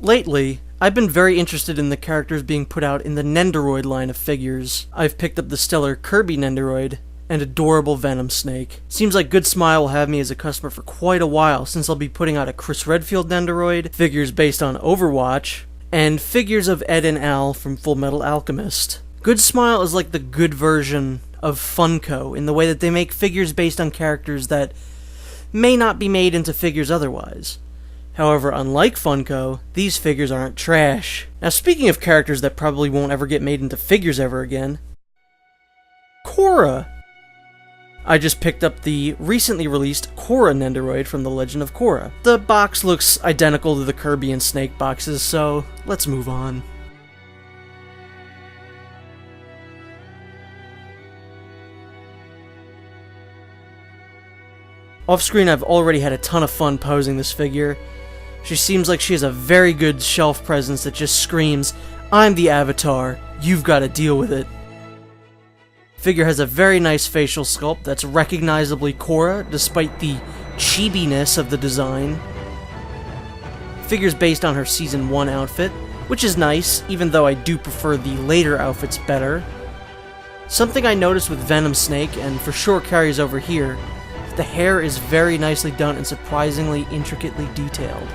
Lately, I've been very interested in the characters being put out in the Nendoroid line of figures. I've picked up the stellar Kirby Nendoroid and adorable Venom Snake. Seems like Good Smile will have me as a customer for quite a while, since I'll be putting out a Chris Redfield Nendoroid, figures based on Overwatch, and figures of Ed and Al from Fullmetal Alchemist. Good Smile is like the good version of Funko in the way that they make figures based on characters that may not be made into figures otherwise. However, unlike Funko, these figures aren't trash. Now, speaking of characters that probably won't ever get made into figures ever again, Korra! I just picked up the recently released Korra Nendoroid from The Legend of Korra. The box looks identical to the Kirby and Snake boxes, so let's move on. Off-screen, I've already had a ton of fun posing this figure. She seems like she has a very good shelf presence that just screams, "I'm the Avatar, you've got to deal with it." Figure has a very nice facial sculpt that's recognizably Korra, despite the chibiness of the design. Figure's based on her Season 1 outfit, which is nice, even though I do prefer the later outfits better. Something I noticed with Venom Snake, and for sure carries over here, the hair is very nicely done and surprisingly intricately detailed.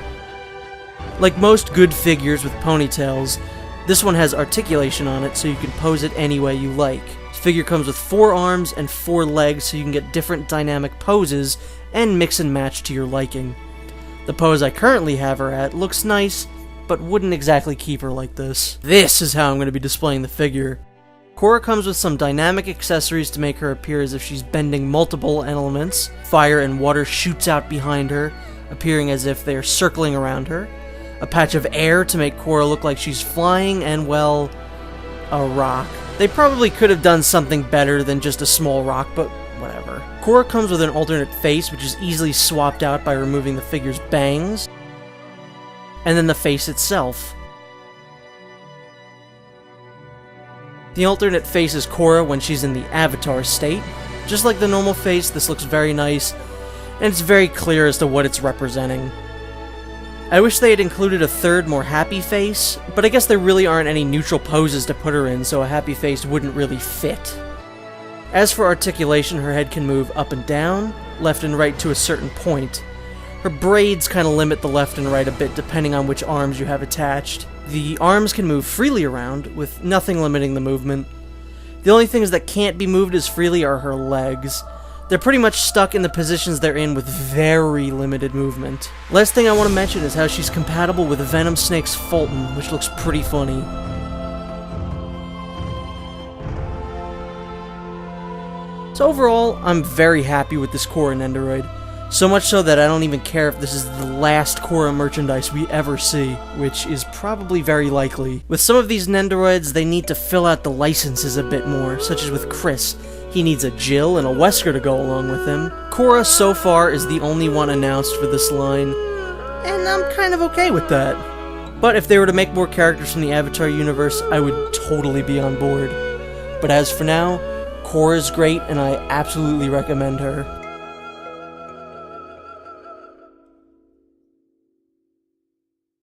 Like most good figures with ponytails, this one has articulation on it so you can pose it any way you like. This figure comes with 4 arms and 4 legs so you can get different dynamic poses and mix and match to your liking. The pose I currently have her at looks nice, but wouldn't exactly keep her like this. This is how I'm going to be displaying the figure. Korra comes with some dynamic accessories to make her appear as if she's bending multiple elements. Fire and water shoots out behind her, appearing as if they are circling around her. A patch of air to make Korra look like she's flying, and, well, a rock. They probably could have done something better than just a small rock, but whatever. Korra comes with an alternate face, which is easily swapped out by removing the figure's bangs, and then the face itself. The alternate face is Korra when she's in the Avatar state. Just like the normal face, this looks very nice, and it's very clear as to what it's representing. I wish they had included a third, more happy face, but I guess there really aren't any neutral poses to put her in, so a happy face wouldn't really fit. As for articulation, her head can move up and down, left and right to a certain point. Her braids kind of limit the left and right a bit depending on which arms you have attached. The arms can move freely around, with nothing limiting the movement. The only things that can't be moved as freely are her legs. They're pretty much stuck in the positions they're in with very limited movement. Last thing I want to mention is how she's compatible with Venom Snake's Fulton, which looks pretty funny. So overall, I'm very happy with this Korra Nendoroid. So much so that I don't even care if this is the last Korra merchandise we ever see, which is probably very likely. With some of these Nendoroids, they need to fill out the licenses a bit more, such as with Chris. He needs a Jill and a Wesker to go along with him. Korra, so far, is the only one announced for this line, and I'm kind of okay with that. But if they were to make more characters from the Avatar universe, I would totally be on board. But as for now, Korra's great, and I absolutely recommend her.